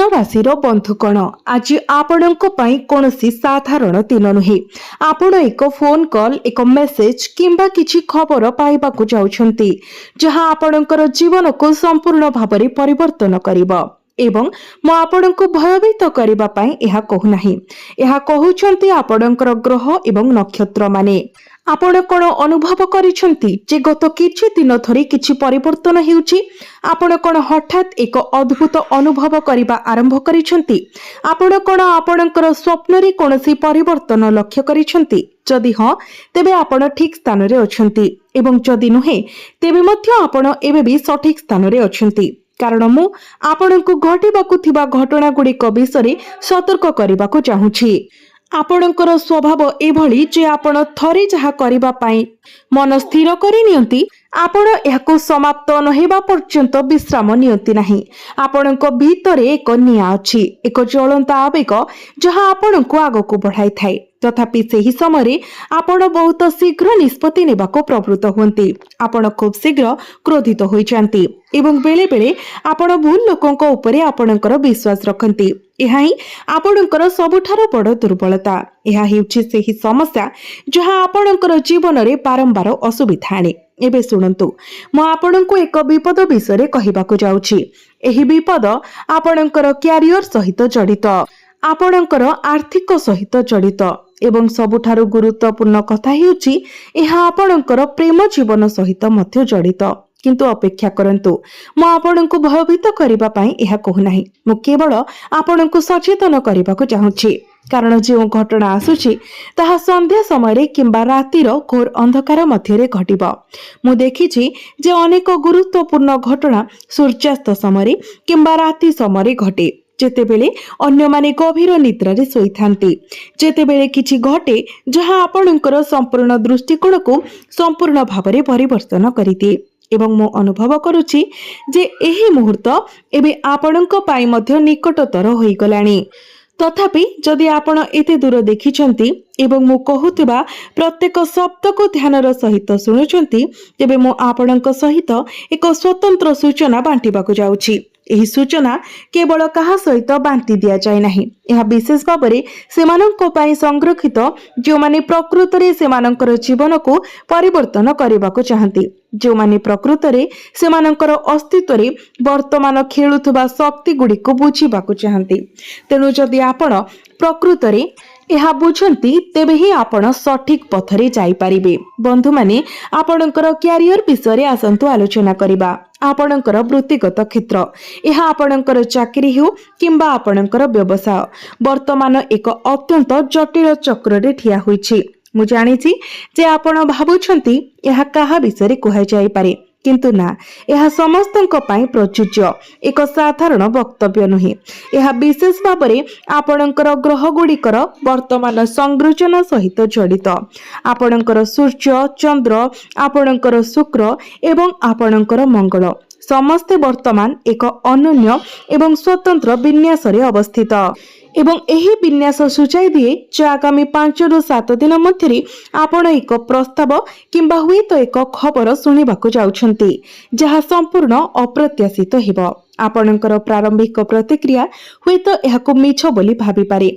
राशिर बंधुगण आज आपणक पई कोनोसी साधारण दिन नुहे। आपण एक फोन कॉल एक मेसेज किंबा किछि खबर पाइबाकु जाउछंती जहां आपणकर जीवन को संपूर्ण भाबरे परिवर्तन करिबो एवं मो आपणको भयभीत करिबा पई एहा कहू नाही। एहा कहउछंती आपणकर ग्रह एवं नक्षत्र माने। आपण कोन अनुभव करिसंती जे गत किछि दिन धरि किछि परिवर्तन हेउछि। आपण कोन हठात एक अद्भुत अनुभव करिबा आरंभ करिसंती। आपण कोन आपणकर स्वप्न रे कोनसी परिवर्तन लक्ष्य करिसंती। जदि हां तेबे आपण ठीक स्थान रे अछंती एवं जदि नुहे तेबे मध्य आपण एबे भी सठिक स्थान रे अछंती। कारण मु आपणको घटिबाकु थिबा घटना गुड़िक विषय सतर्क करिबाकु चाहूछि। आपणकर स्वभाव एभली जे आपण थरे जहा करिबा पई मन स्थिर करि नियंती आपण एहाको समाप्त नहेबा पर्यंत विश्राम नियंती नाही। आपणको भीतरे एक निया अछि, एक ज्वलंत आवेग जहा आपणको आगको बढ़ाई थाए। तथापि सेही समय आपण बहुत शीघ्र निष्पत्ति नेबाको प्रवृत्त हुंती। आपण खूब शीघ्र क्रोधित होई जांती एवं बेले बेले आपण भूल लोकंको उपरे आपणकर विश्वास रखंती। एहा ही आपणकर सबुठार बड़ दुर्बलता। एहा हेउछि सेही समस्या जहा आपणकर जीवन रे बारंबार असुविधा आने। एबे सुनंतु मो आपणको एक विपद विषय कहिबाकू जाउछि। एही विपद आपणकर कैरियर सहित जड़ित, आपणकर आर्थिक सहित जड़ित एवं सबुठारु गुरुत्वपूर्ण कथा हेउछि एहा आपणकर प्रेम जीवन सहित मध्य जड़ित। किंतु अपेक्षा करंतु मो आपणको भयभीत करिबा पई एहा कहू नाही। मु केवल आपणको सचेतन करिबाकू चाहूछि। कारण जो घटना आसुछि ताहा संध्या समय किंबा रातिर घोर अंधकार मध्यरे घटिबो। मु देखिछि जे अनेक गुरुत्वपूर्ण घटना सूर्यास्त समय किंबा राति समय घटे जेतेबेले अन्य माने गभीर निद्रारे सोईथांती। जेतेबेले किछि घटे जहा आपणकर संपूर्ण दृष्टिकोण को संपूर्ण भावरे परिवर्तन करिदिए एवं मो अनुभव करुछि जे एही मुहूर्त एबे आपणको पाई मध्य निकटतर होई गलानी। तथापि जदि आपण एते दूर देखिछंती एवं मु कहूथिबा प्रत्येक शब्द को ध्यानर सहित शुणुछंती तेबे मु आपणक सहित एक स्वतंत्र सूचना बांटिबाकू जाउछि। एही सूचना केवल कहा सहित बांटी दिया जाय नाही। यह विशेष भाबरे सेमानंको पाई संरक्षित जो माने प्रकृत रे सेमानंकर जीवन को परिवर्तन करिबाकू चाहंती, जो माने प्रकृत रे सेमानंकर अस्तित्व रे वर्तमान खेलुथबा शक्ति गुडी को बुझिबाकू चाहंती। तेनु जदि आपण प्रकृत रे एहा बुझंती तेबे ही आपण सठिक पथरे जाई परिबे। बंधु माने आपणकर कैरियर विषय आसंतु आलोचना करिबा। आपणकर वृत्तिगत क्षेत्र एहा आपणकर चाकरी हो किंबा आपणकर व्यवसाय वर्तमान एक अत्यंत जटिल चक्र रे ठिया होईछि। मु जानिछि जे आपण भाबुछंती एहा काहा विषय कहै जाई पारे, किंतु ना यह समस्तंक पाई प्रযোज्य एक साधारण वक्तव्य नुहे। यह विशेष भाबरे आपणकर ग्रह गुड़िकर वर्तमान संरचना सहित जड़ित। आपणकर सूर्य चंद्र आपणकर शुक्र एवं आपणकर मंगल समस्ते वर्तमान एक अनन्य एवं स्वतंत्र विन्यास रे अवस्थित एवं एही विन्यास सूचाई दिए जे आगामी 5 ରୁ 7 दिन मध्यरे आपण एक प्रस्ताव किंबा हुए तो एक खबर सुनिबाकू जाउछंती जहा संपूर्ण अप्रत्याशित हेबो। आपणकर प्रारंभिक प्रतिक्रिया हुए तो एहाको मिछ बोली भाबी पारे,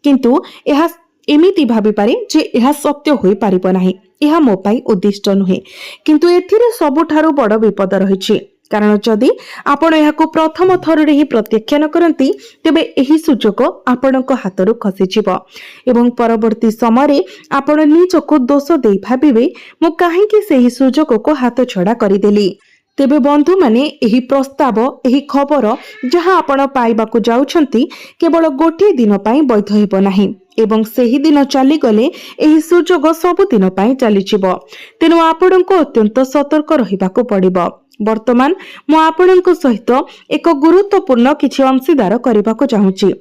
किंतु एहा एमिति भाबी पारे जे एहा सत्य होई पारिबो नाही। एहा मो पाई उद्दिष्ट नुहे, किंतु एथिरे सबुठारु बड़ विपद रहिछि। कारण जदि आपण एहाको प्रथम थररे ही प्रत्याख्यान करंती तेबे एही सुजोग आपणको हातरु खसिजिबो एवं परवर्ती समय आपण निजको दोष देई भाबिबे मु काहेकि सेही सुजोग को हाथ छड़ा करिदेली। तेबे बंधु माने एही प्रस्ताव एही खबर जहां आपण पाइबाकू जाउछंती केवल गोटे दिन पाई वैध हेबो नाही एवं सेही दिन चली गले एही सुजोग सब दिन पाई चलीजिबो। तेनु आपणको अत्यंत सतर्क रहिबाकू पड़िबो। वर्तमान मु आपणको सहित एक गुरुत्वपूर्ण किछि अंशीदार करिबाकू चाहूछि।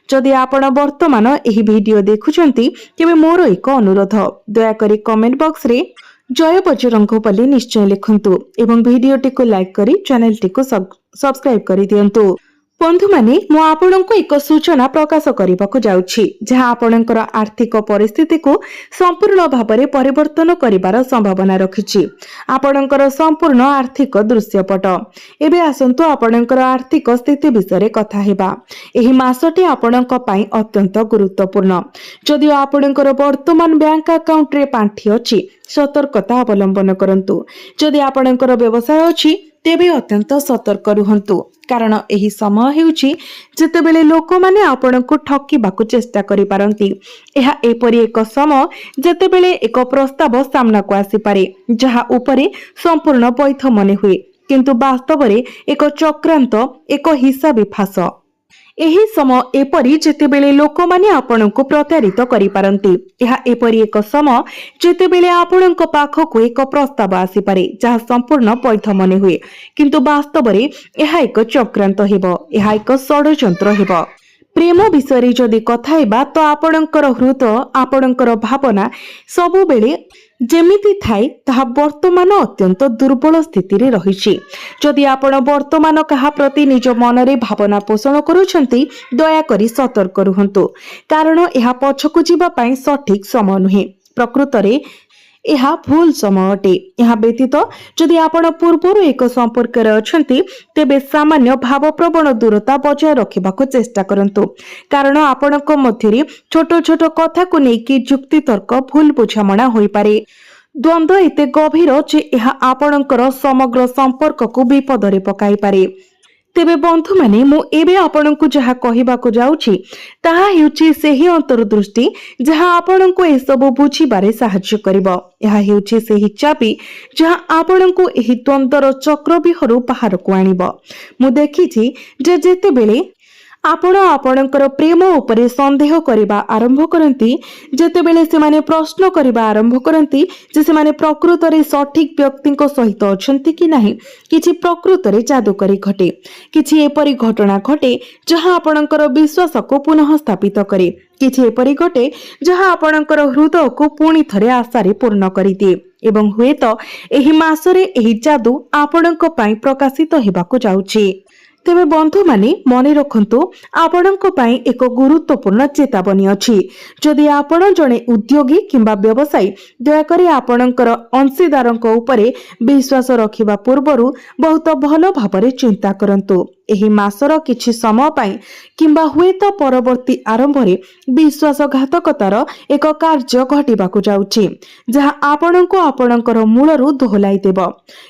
जदि आपण वर्तमान एही वीडियो देखुछंती तेबे मोर एक अनुरोध, दया करी कमेंट बॉक्स रे जय बजरंगबली निश्चय लिखंतु एवं वीडियोटी को लाइक करी चैनल टी को सब्सक्राइब करी दियंतु। बंधु माने मु आपणको एक सूचना प्रकाश करने जाउछि जहाँ आपणकर आर्थिक परिस्थिति को संपूर्ण भाव परिवर्तन करिवार संभावना रखिछि। आपणकर संपूर्ण आर्थिक दृश्यपट एबे आसंतु आपणकर आर्थिक स्थिति विषय कथा हेबा। एही मासटी आपणक पई अत्यंत गुरुत्वपूर्ण। जदिओ आपणकर वर्तमान बैंक अकाउंट रे पांठी अछि सतर्कता अवलंबन करंतु। जदि आपणकर व्यवसाय अछि तेबे अत्यंत सतर्क रुहंतु कारण एही समय हेउछि जेतेबेले लोक माने आपणको ठकीबाकू चेष्टा करि पारंती। एहा एपरि एक समय जेतेबेले एक प्रस्ताव सामना को आसी पारे जहा उपरे संपूर्ण बैठ मने हुए किंतु वास्तव रे एक चक्रांत एक हिसाबी फास। एही समय एपरि जेतेबेले लोक माने आपणको प्रतारित करि पारंती। एहा एपरि एक समय जेतेबेले आपणको पाखको एक प्रस्ताव आसी पारे जहा संपूर्ण पैठ मने हुए किंतु वास्तव रे एहा एक चक्रांत हेबो, एहा एक षड्यंत्र हेबो। प्रेम विषय जदि कथा हेबा तो आपणकर हृदय आपणकर भावना सबु बेले जेमिति थाए ताहा वर्तमान अत्यंत दुर्बल स्थिति रे रहिछि। जदि आपण वर्तमान कहा प्रति निज मनरे भावना पोषण करूछंती दया करी सतर्क रुहंतु कारण एहा पछकु जीवा पई सठिक समय नुहे। प्रकृत रे एहा भूल समय अटे। एहा व्यतीत जदि आपण पूर्वरु एक संपर्क रे अछंती तेबे सामान्य भावप्रवण दूरता बजाय रखिबाको चेष्टा करंतु कारण आपणक मध्यरे छोट छोट कथा को नेकी जुक्ति तर्क भूल बुझामणा होई पारे। द्वंद्व एते गभीर जे एहा आपणकर समग्र संपर्क को विपद रे पकाई पारे। तेबे बंधु माने मु एबे आपणको जहा कहिबाको जाउछि ताहा हेउछि सेही अंतर्दृष्टि जहा आपणको ए सब बुझिबारे सहाय्य करिवो। एहा हेउछि सेही चाबी जहा आपणको एही द्वंद्वर चक्रव्यूहरु बाहरको आनिबो। मु देखिछि जे जेते बेले आपण आपणकर प्रेम उपरे संदेह करिबा आरंभ करंती जेतेबेले से माने प्रश्न करिबा आरंभ करंती जे से माने प्रकृत रे सठिक व्यक्ति को सहित अछंती कि नाही किछि प्रकृत रे जादूकरी घटे किछि एपरि घटना घटे जहां आपणकर विश्वास को पुनः स्थापित करे किछि एपरि घटे जहां आपणकर हृदय को पुणी थरे आशारे पूर्ण करि दिए एवं हुए तो एही मासरे एही जादू आपणक पई प्रकाशित हेबाको जाउछि। तेबे बंधु माने मने रखंतु आपणक पई एक गुरुत्वपूर्ण चेतावनी अछि। जदि आपण जणे उद्योगी किंबा व्यवसायी दया करी आपणकर अंशीदारक उपरे विश्वास रखिबा पूर्वरु बहुत भलो भाबरे चिंता करंतु। एही मासर किछि समय पई किंबा हुए तो परवर्ती आरंभ रे विश्वासघातकतार एक कार्य घटिबाकू जाउछि जहा आपणको आपणकर मूलरु दोहलाई देब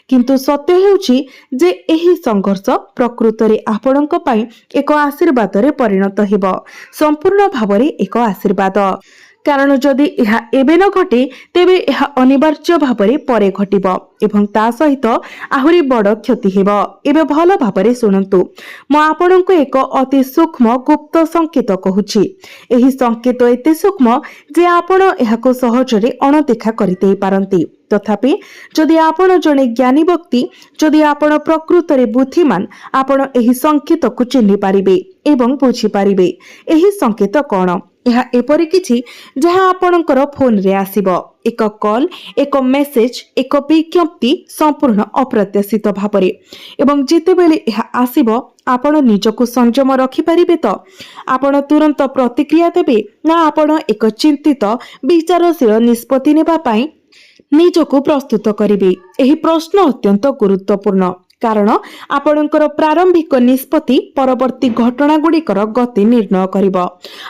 किंतु सत्य हेउछि जे एही संघर्ष प्रकृत रे आपणक पई एक आशीर्वाद रे परिणत हेब संपूर्ण भाबरे एक आशीर्वाद कारण जदि यह एबे न घटे तेबे यह अनिवार्य भाबरे परे घटिबो एवं ता सहित आहुरी बड़ क्षति हेबो। एबे भलो भाबरे सुनंतु मु आपणको एक अति सूक्ष्म गुप्त संकेत कहूछि। एही संकेत एते सूक्ष्म जे आपण एहाको सहजरे अणदेखा करिते पारंती तथापि जदि आपण जणे ज्ञानी व्यक्ति जदि आपण प्रकृत रे बुद्धिमान आपण एही संकेत को चिन्हि पारिबे एवं बुझी पारिबे। एही संकेत कोन यह एपरि किछि जहा आपणकर फोन रे आसीबो एक कॉल एक मेसेज एक विज्ञप्ति संपूर्ण अप्रत्याशित भाबरे एवं जेतेबेले यह आसीबो आपण निजको संयम रखि पारिबे तो आपण तुरंत प्रतिक्रिया देबे ना आपण एक चिंतित विचारशील निष्पत्ति नेबा पई निजको प्रस्तुत करिबे। एही प्रश्न अत्यंत गुरुत्वपूर्ण कारण आपणकर प्रारंभिक निष्पत्ति परवर्ती घटना गुड़िकर गति निर्णय करिबो।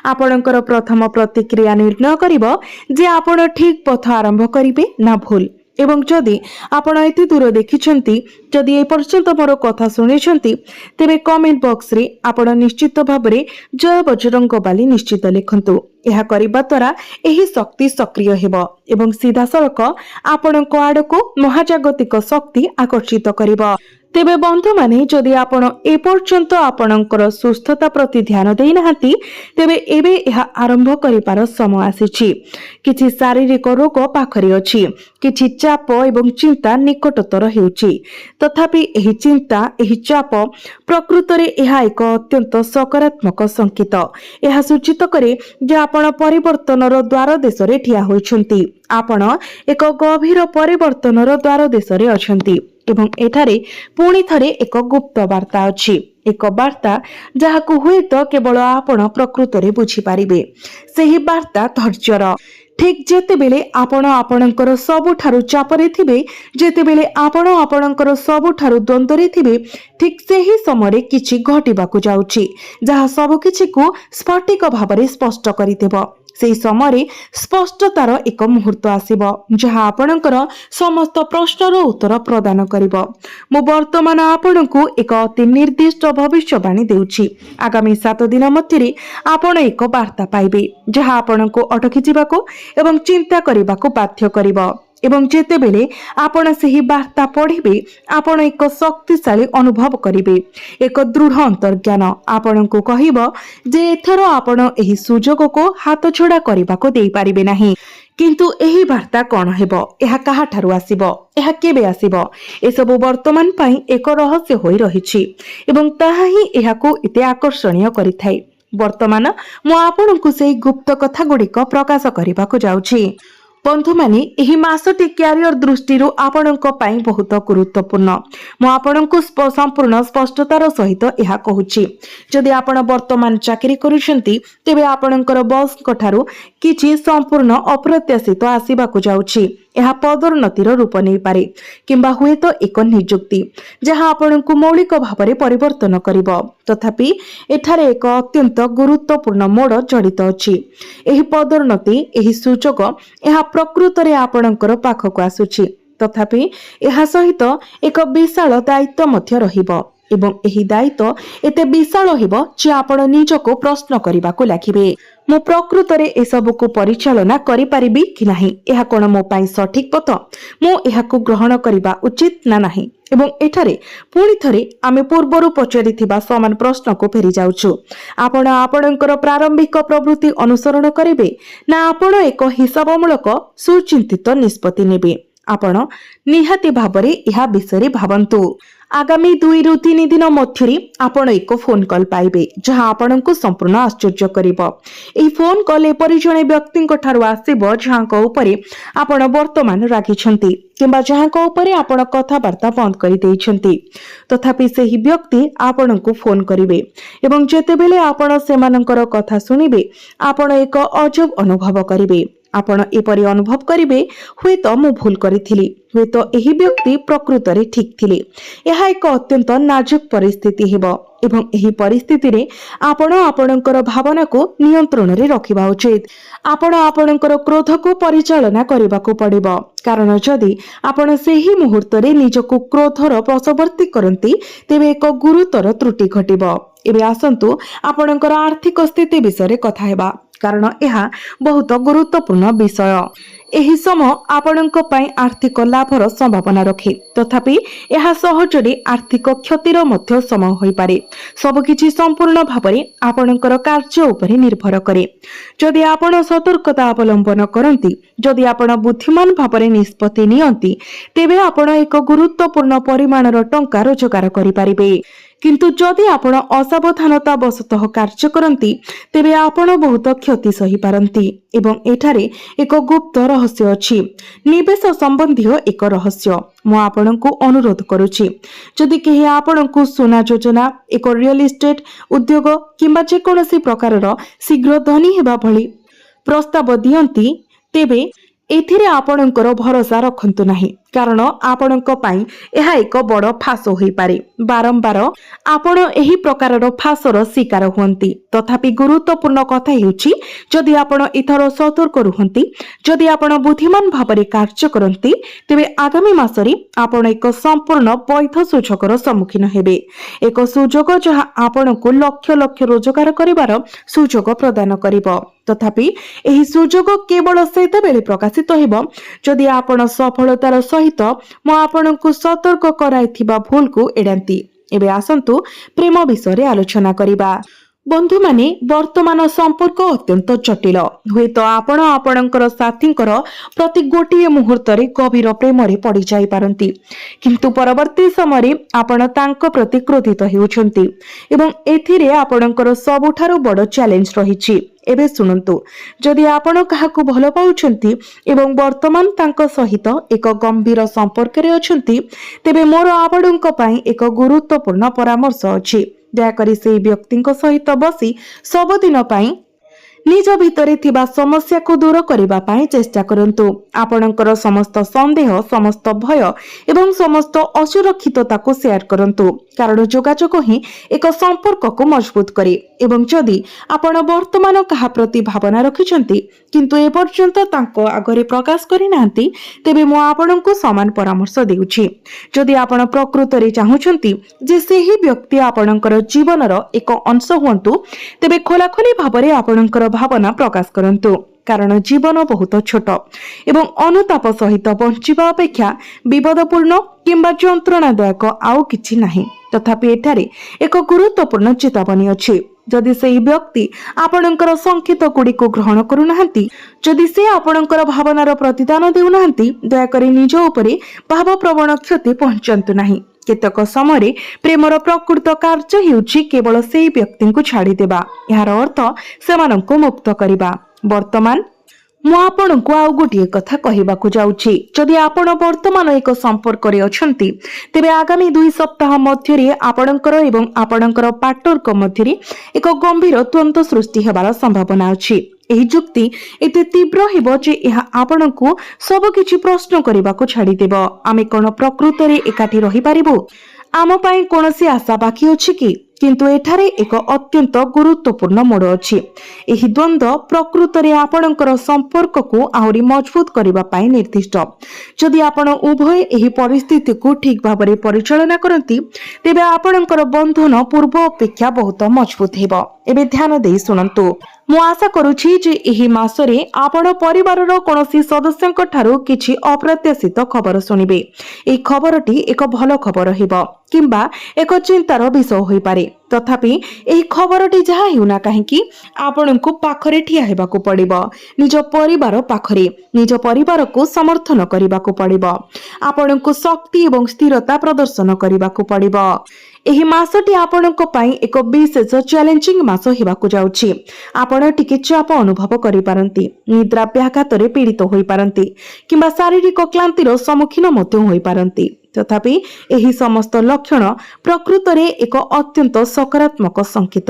आपणकर प्रथम प्रतिक्रिया निर्णय करिबो जे आपण ठीक पथ आरंभ करिबे ना भूल एवं जदि आपण एते दूर देखिछंती जदि ए पर्यंत मोर कथा सुनिछंती तेबे कमेंट बॉक्स रे आपण निश्चित भाबरे जय बजरंगबली निश्चित लिखंतु। यह करिबा द्वारा एही शक्ति सक्रिय हेबो एवं सीधा सड़क आपणको आडको महाजागतिक शक्ति आकर्षित करिबो। तेबे बंधु माने जदि आपण ए पर्यंत आपणकर सुस्थता प्रति ध्यान देई नाहंती तेबे एबे यह आरंभ करिपार समय आसीछि। किछि शारीरिक रोग पाखरे अछि କିଛି ଚାପ ଏବଂ ଚିନ୍ତା ନିକଟତର ହେଉଛି। ତଥାପି ଏହି ଚିନ୍ତା, ଏହି ଚାପ ପ୍ରକୃତରେ ଏହା ଏକ ଅତ୍ୟନ୍ତ ସକାରାତ୍ମକ ସଂକେତ। ଏହା ସୂଚିତ କରେ ଯେ ଆପଣ ପରିବର୍ତ୍ତନର ଦ୍ୱାର ଦେଶରେ ଠିଆ ହୋଇଛନ୍ତି। ଆପଣ ଏକ ଗଭୀର ପରିବର୍ତ୍ତନର ଦ୍ୱାର ଦେଶରେ ଅଛନ୍ତି ଏବଂ ଏଠାରେ ପୁଣି ଥରେ ଏକ ଗୁପ୍ତ ବାର୍ତ୍ତା ଅଛି। ଏକ ବାର୍ତ୍ତା ଯାହାକୁ ହୁଏତ କେବଳ ଆପଣ ପ୍ରକୃତରେ ବୁଝିପାରିବେ। ସେହି ବାର୍ତ୍ତା ଧୈର୍ଯ୍ୟର। ଠିକ୍ ଯେତେବେଳେ ଆପଣ ଆପଣଙ୍କର ସବୁଠାରୁ ଚାପରେ ଥିବେ, ଯେତେବେଳେ ଆପଣ ଆପଣଙ୍କର ସବୁଠାରୁ ଦ୍ୱନ୍ଦ୍ୱରେ ଥିବେ, ଠିକ୍ ସେହି ସମୟରେ କିଛି ଘଟିବାକୁ ଯାଉଛି ଯାହା ସବୁକିଛିକୁ ସ୍ଫଟିକ ଭାବରେ ସ୍ପଷ୍ଟ କରିଦେବ। ସେହି ସମୟରେ ସ୍ପଷ୍ଟତାର ଏକ ମୁହୂର୍ତ୍ତ ଆସିବ ଯାହା ଆପଣଙ୍କର ସମସ୍ତ ପ୍ରଶ୍ନର ଉତ୍ତର ପ୍ରଦାନ କରିବ। ମୁଁ ବର୍ତ୍ତମାନ ଆପଣଙ୍କୁ ଏକ ଅତି ନିର୍ଦ୍ଦିଷ୍ଟ ଭବିଷ୍ୟବାଣୀ ଦେଉଛି। ଆଗାମୀ 7 ଦିନ ମଧ୍ୟରେ ଆପଣ ଏକ ବାର୍ତ୍ତା ପାଇବେ ଯାହା ଆପଣଙ୍କୁ ଅଟକି ଯିବାକୁ ଏବଂ ଚିନ୍ତା କରିବାକୁ ବାଧ୍ୟ କରିବ। ଏବଂ ଯେତେବେଳେ ଆପଣ ସେହି ବାର୍ତ୍ତା ପଢ଼ିବେ, ଆପଣ ଏକ ଶକ୍ତିଶାଳୀ ଅନୁଭବ କରିବେ। ଏକ ଦୃଢ଼ ଅନ୍ତର୍ଜ୍ଞାନ ଆପଣଙ୍କୁ କହିବ ଯେ ଏଥର ଆପଣ ଏହି ସୁଯୋଗକୁ ହାତଛଡ଼ା କରିବାକୁ ଦେଇପାରିବେ ନାହିଁ। କିନ୍ତୁ ଏହି ବାର୍ତ୍ତା କ'ଣ ହେବ? ଏହା କାହାଠାରୁ ଆସିବ? ଏହା କେବେ ଆସିବ? ଏସବୁ ବର୍ତ୍ତମାନ ପାଇଁ ଏକ ରହସ୍ୟ ହୋଇ ରହିଛି ଏବଂ ତାହା ହିଁ ଏହାକୁ ଏତେ ଆକର୍ଷଣୀୟ କରିଥାଏ। ବର୍ତ୍ତମାନ ମୁଁ ଆପଣଙ୍କୁ ସେହି ଗୁପ୍ତ କଥା ଗୁଡ଼ିକ ପ୍ରକାଶ କରିବାକୁ ଯାଉଛି। ବନ୍ଧୁମାନେ, ଏହି ମାସଟି କ୍ୟାରିୟର ଦୃଷ୍ଟିରୁ ଆପଣଙ୍କ ପାଇଁ ବହୁତ ଗୁରୁତ୍ୱପୂର୍ଣ୍ଣ। ମୁଁ ଆପଣଙ୍କୁ ସମ୍ପୂର୍ଣ୍ଣ ସ୍ପଷ୍ଟତାର ସହିତ ଏହା କହୁଛି। ଯଦି ଆପଣ ବର୍ତ୍ତମାନ ଚାକିରି କରୁଛନ୍ତି, ତେବେ ଆପଣଙ୍କର ବସ୍ଙ୍କ ଠାରୁ କିଛି ସମ୍ପୂର୍ଣ୍ଣ ଅପ୍ରତ୍ୟାଶିତ ଆସିବାକୁ ଯାଉଛି। ଏହା ପଦୋନ୍ନତିର ରୂପ ନେଇପାରେ କିମ୍ବା ହୁଏତ ଏକ ନିଯୁକ୍ତି ଯାହା ଆପଣଙ୍କୁ ମୌଳିକ ଭାବରେ ପରିବର୍ତ୍ତନ କରିବ। ତଥାପି ଏଠାରେ ଏକ ଅତ୍ୟନ୍ତ ଗୁରୁତ୍ୱପୂର୍ଣ୍ଣ ମୋଡ଼ ଜଡ଼ିତ ଅଛି। ଏହି ପଦୋନ୍ନତି, ଏହି ସୁଯୋଗ, ଏହା ପ୍ରକୃତରେ ଆପଣଙ୍କର ପାଖକୁ ଆସୁଛି। ତଥାପି ଏହା ସହିତ ଏକ ବିଶାଳ ଦାୟିତ୍ୱ ମଧ୍ୟ ରହିବ ଏବଂ ଏହି ଦାୟିତ୍ୱ ଏତେ ବିଶାଳ ହେବ ଯେ ଆପଣ ନିଜକୁ ପ୍ରଶ୍ନ କରିବାକୁ ଲାଗିବେ, ମୁଁ ପ୍ରକୃତରେ ଏସବୁକୁ ପରିଚାଳନା କରିପାରିବି କି ନାହିଁ? ଏହା କ'ଣ ମୋ ପାଇଁ ସଠିକ୍ ପଥ? ମୁଁ ଏହାକୁ ଗ୍ରହଣ କରିବା ଉଚିତ ନା ନାହିଁ? ଏବଂ ଏଠାରେ ପୁଣି ଥରେ ଆମେ ପୂର୍ବରୁ ପଚାରିଥିବା ସମାନ ପ୍ରଶ୍ନକୁ ଫେରି ଯାଉଛୁ। ଆପଣ ଆପଣଙ୍କର ପ୍ରାରମ୍ଭିକ ପ୍ରବୃତ୍ତି ଅନୁସରଣ କରିବେ ନା ଆପଣ ଏକ ହିସାବମୂଳକ ସୁଚିନ୍ତିତ ନିଷ୍ପତ୍ତି ନେବେ? ଆପଣ ନିହାତି ଭାବରେ ଏହା ବିଷୟରେ ଭାବନ୍ତୁ। ଆଗାମୀ 2 ରୁ 3 ଦିନ ମଧ୍ୟରେ ଆପଣ ଏକ ଫୋନ୍ କଲ୍ ପାଇବେ ଯାହା ଆପଣଙ୍କୁ ସମ୍ପୂର୍ଣ୍ଣ ଆଶ୍ଚର୍ଯ୍ୟ କରିବ। ଏହି ଫୋନ୍ କଲ୍ ଏପରି ଜଣେ ବ୍ୟକ୍ତିଙ୍କ ଠାରୁ ଆସିବ ଯାହାଙ୍କ ଉପରେ ଆପଣ ବର୍ତ୍ତମାନ ରାଗିଛନ୍ତି କିମ୍ବା ଯାହାଙ୍କ ଉପରେ ଆପଣ କଥାବାର୍ତ୍ତା ବନ୍ଦ କରିଦେଇଛନ୍ତି। ତଥାପି ସେହି ବ୍ୟକ୍ତି ଆପଣଙ୍କୁ ଫୋନ୍ କରିବେ ଏବଂ ଯେତେବେଳେ ଆପଣ ସେମାନଙ୍କର କଥା ଶୁଣିବେ, ଆପଣ ଏକ ଅଜବ ଅନୁଭବ କରିବେ। ଆପଣ ଏପରି ଅନୁଭବ କରିବେ, ହୁଏତ ମୁଁ ଭୁଲ କରିଥିଲି, ହୁଏତ ଏହି ବ୍ୟକ୍ତି ପ୍ରକୃତରେ ଠିକ୍ ଥିଲେ। ଏହା ଏକ ଅତ୍ୟନ୍ତ ନାଜୁକ ପରିସ୍ଥିତି ହେବ ଏବଂ ଏହି ପରିସ୍ଥିତିରେ ଆପଣ ଆପଣଙ୍କର ଭାବନାକୁ ନିୟନ୍ତ୍ରଣରେ ରଖିବା ଉଚିତ। ଆପଣ ଆପଣଙ୍କର କ୍ରୋଧକୁ ପରିଚାଳନା କରିବାକୁ ପଡ଼ିବ, କାରଣ ଯଦି ଆପଣ ସେହି ମୁହୂର୍ତ୍ତରେ ନିଜକୁ କ୍ରୋଧର ବଶବର୍ତ୍ତୀ କରନ୍ତି, ତେବେ ଏକ ଗୁରୁତର ତ୍ରୁଟି ଘଟିବ। ଏବେ ଆସନ୍ତୁ ଆପଣଙ୍କର ଆର୍ଥିକ ସ୍ଥିତି ବିଷୟରେ କଥା ହେବା, କାରଣ ଏହା ବହୁତ ଗୁରୁତ୍ୱପୂର୍ଣ୍ଣ ବିଷୟ। ଏହି ସମୟ ଆପଣଙ୍କ ପାଇଁ ଆର୍ଥିକ ଲାଭର ସମ୍ଭାବନା ରଖେ, ତଥାପି ଏହା ସହଜରେ ଆର୍ଥିକ କ୍ଷତିର ମଧ୍ୟ ସମୟ ହୋଇପାରେ। ସବୁକିଛି ସମ୍ପୂର୍ଣ୍ଣ ଭାବରେ ଆପଣଙ୍କର କାର୍ଯ୍ୟ ଉପରେ ନିର୍ଭର କରେ। ଯଦି ଆପଣ ସତର୍କତା ଅବଲମ୍ବନ କରନ୍ତି, ଯଦି ଆପଣ ବୁଦ୍ଧିମାନ ଭାବରେ ନିଷ୍ପତ୍ତି ନିଅନ୍ତି, ତେବେ ଆପଣ ଏକ ଗୁରୁତ୍ୱପୂର୍ଣ୍ଣ ପରିମାଣର ଟଙ୍କା ରୋଜଗାର କରିପାରିବେ। କିନ୍ତୁ ଯଦି ଆପଣ ଅସାବଧାନତା ବଶତଃ କାର୍ଯ୍ୟ କରନ୍ତି, ତେବେ ଆପଣ ବହୁତ କ୍ଷତି ସହିପାରନ୍ତି। ଏବଂ ଏଠାରେ ଏକ ଗୁପ୍ତ ରହସ୍ୟ ଅଛି, ନିବେଶ ସମ୍ବନ୍ଧୀୟ ଏକ ରହସ୍ୟ। ମୁଁ ଆପଣଙ୍କୁ ଅନୁରୋଧ କରୁଛି, ଯଦି କେହି ଆପଣଙ୍କୁ ସୁନା ଯୋଜନା, ଏକ ରିଅଲ ଇଷ୍ଟେଟ୍ ଉଦ୍ୟୋଗ କିମ୍ବା ଯେକୌଣସି ପ୍ରକାରର ଶୀଘ୍ର ଧନୀ ହେବା ଭଳି ପ୍ରସ୍ତାବ ଦିଅନ୍ତି, ତେବେ ଏଥିରେ ଆପଣଙ୍କର ଭରସା ରଖନ୍ତୁ ନାହିଁ, କାରଣ ଆପଣଙ୍କ ପାଇଁ ଏହା ଏକ ବଡ଼ ଫାଶ ହୋଇପାରେ। ବାରମ୍ବାର ଆପଣ ଏହି ପ୍ରକାରର ଫାଶର ଶିକାର ହୁଅନ୍ତି। ତଥାପି ଗୁରୁତ୍ୱପୂର୍ଣ୍ଣ କଥା ହେଉଛି, ଯଦି ଆପଣ ଏଥର ସତର୍କ ରୁହନ୍ତି, ଯଦି ଆପଣ ବୁଦ୍ଧିମାନ ଭାବରେ କାର୍ଯ୍ୟ କରନ୍ତି, ତେବେ ଆଗାମୀ ମାସରେ ଆପଣ ଏକ ସମ୍ପୂର୍ଣ୍ଣ ବୈଧ ସୁଯୋଗର ସମ୍ମୁଖୀନ ହେବେ। ଏକ ସୁଯୋଗ ଯାହା ଆପଣଙ୍କୁ ଲକ୍ଷ ଲକ୍ଷ ରୋଜଗାର କରିବାର ସୁଯୋଗ ପ୍ରଦାନ କରିବ। ତଥାପି ଏହି ସୁଯୋଗ କେବଳ ସେତେବେଳେ ପ୍ରକାଶିତ ହେବ ଯଦି ଆପଣ ସଫଳତାର ସହିତ ମୁଁ ଆପଣଙ୍କୁ ସତର୍କ କରାଇଥିବା ଭୁଲକୁ ଏଡ଼ାନ୍ତି। ଏବେ ଆସନ୍ତୁ ପ୍ରେମ ବିଷୟରେ ଆଲୋଚନା କରିବା। बंधु माने वर्तमान संपर्क अत्यंत जटिल हुए तो आपण आपणकर साथींकर प्रति गोटे मुहूर्त गभीर प्रेम पड़ जाई पारंती किंतु परवर्ती समय आपण तांको प्रति क्रोधित हेउछंती एवं एथिरे आपणकर सबुठारु बड़ चैलेंज रहिछि। एबे सुनंतु जदि आपण काहाकू भल पाउछंती एवं वर्तमान तांको सहित एक गंभीर संपर्क रे अछंती तेबे मोर आपणक पई एक गुरुत्वपूर्ण परामर्श अछि। दयाकरी से व्यक्ति सहित बसी सबुदिन पाई निज भितरे थिबा समस्या को दूर करिबा पाई चेष्टा करंतु। आपणकर समस्त संदेह समस्त भय एवं समस्त असुरक्षितता को शेयर करंतु कारण जोगाजोग ही एक संपर्क को मजबूत करे। एवं जदि आपण वर्तमान कहा प्रति भावना रखिछंती किंतु ए पर्यंत तांको आगरे प्रकाश करि नांती तेबे मो आपणको समान परामर्श देउछि। जदि आपण प्रकृत रे चाहुछंती जे सेही व्यक्ति आपणकर जीवनर एक अंश हुंतु तेबे खोलाखोली भाबरे आपणकर भावना प्रकाश करंतु कारण जीवन बहुत छोट एवं अनुताप सहित बंचिबा अपेक्षा विपदपूर्ण किंबा जंत्रणादायक आउ किछि नाही। तथापि एठारे एक गुरुत्वपूर्ण चेतावनी अछि। जदि सेही व्यक्ति आपणकर संकेत गुडी को ग्रहण करू नाहंती जदि से आपणकर भावनार प्रतिदान देउ नाहंती दयाकरी निज उपरे भावप्रवण क्षति पहुंचंतु नाही। केतक समय प्रेमर प्रकृत कार्य हेउछि केवल सेही व्यक्ति को छाड़ी देबा यार अर्थ सेमानंको मुक्त करिबा। वर्तमान मु आपणको आउ गोटे कथा कहिबाकू जाउछि। जदि आपण वर्तमान एक संपर्क रे अछंती तेबे आगामी 2 सप्ताह मध्य रे आपणकर एवं आपणकर पार्टनर मध्य एक गंभीर द्वंद्व सृष्टि हेबार संभावना अछि। एही जुक्ति एते तीव्र हेबो जे एहा आपणको सब किछि प्रश्न करिबाकू छाड़ी देबो। आमे कोन प्रकृत रे एकाठी रहि पारिबो आम पई कोनोसी आशा बाकी अछि कि किंतु एठारे एक अत्यंत गुरुत्वपूर्ण मोड़ अछि। एही द्वंद्व प्रकृत रे आपणकर संपर्क को आहुरी मजबूत करिबा पई निर्दिष्ट। जदि आपण उभय एही परिस्थिति को ठीक भाबरे परिचालना करंती तेबे आपणकर बंधन पूर्व अपेक्षा बहुत मजबूत हेबो। एबे ध्यान देई सुनंतु मु आशा करूछि जे एही मासरे आपण परिवारर कोनोसी सदस्यक ठारू किछि अप्रत्याशित खबर सुनिबे। एही खबरटी एक भलो खबर हेबो किंबा एक चिंतार विषय होई पारे। तथापि एही खबरटी जहा हेउना काहेकि आपणको पाखरे ठिया हेबाकू पड़िबो। निज परिवार पाखरे निज परिवार को समर्थन करिबाकू पड़िबो। आपणको शक्ति एवं स्थिरता प्रदर्शन करिबाकू पड़िबो। एही मासटी आपणको पई एक विशेष चैलेंजिंग मास हेबाकू जाउछि। आपण टिके चाप अनुभव करि पारंती निद्रा व्याघात रे पीड़ित होई पारंती किंबा शारीरिक क्लांतिर सम्मुखीन मध्य होई पारंती। तथापि एही समस्त लक्षण प्रकृत रे एक अत्यंत सकारात्मक संकेत।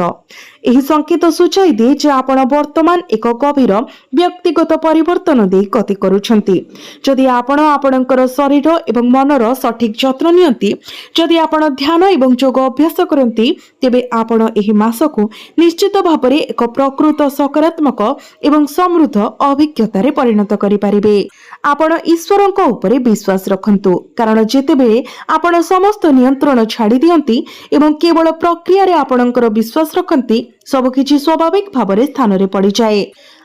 एही संकेत सूचाई दिए जे आपण वर्तमान एक गभीर व्यक्तिगत परिवर्तन दे गति करूछंती। जदि आपण आपणकर शरीर एवं मनर सठिक जत्न नियंती जदि आपण ध्यान एवं योग अभ्यास करंती तेबे आपण एही मास को निश्चित भाबरे एक प्रकृत सकारात्मक एवं समृद्ध अभिज्ञता रे परिणत करि पारिबे। आपण ईश्वरक उपरे विश्वास रखंतु कारण जेतेबेले आपण समस्त नियंत्रण छाड़ी दियंती एवं केवल प्रक्रिया रे आपणकर विश्वास रखंती सबकिछि स्वाभाविक भाबरे स्थान रे पड़ी जाए।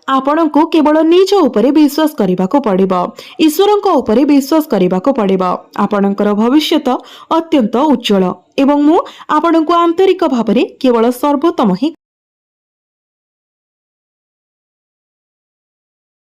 आपणको केवल निज उपरे विश्वास करिबाको पड़िबो ईश्वरक उपरे विश्वास करिबाको पड़िबो। आपणकर भविष्यत अत्यंत उज्जवल एवं मु आपणको आंतरिक भाबरे केवल सर्वोत्तम ही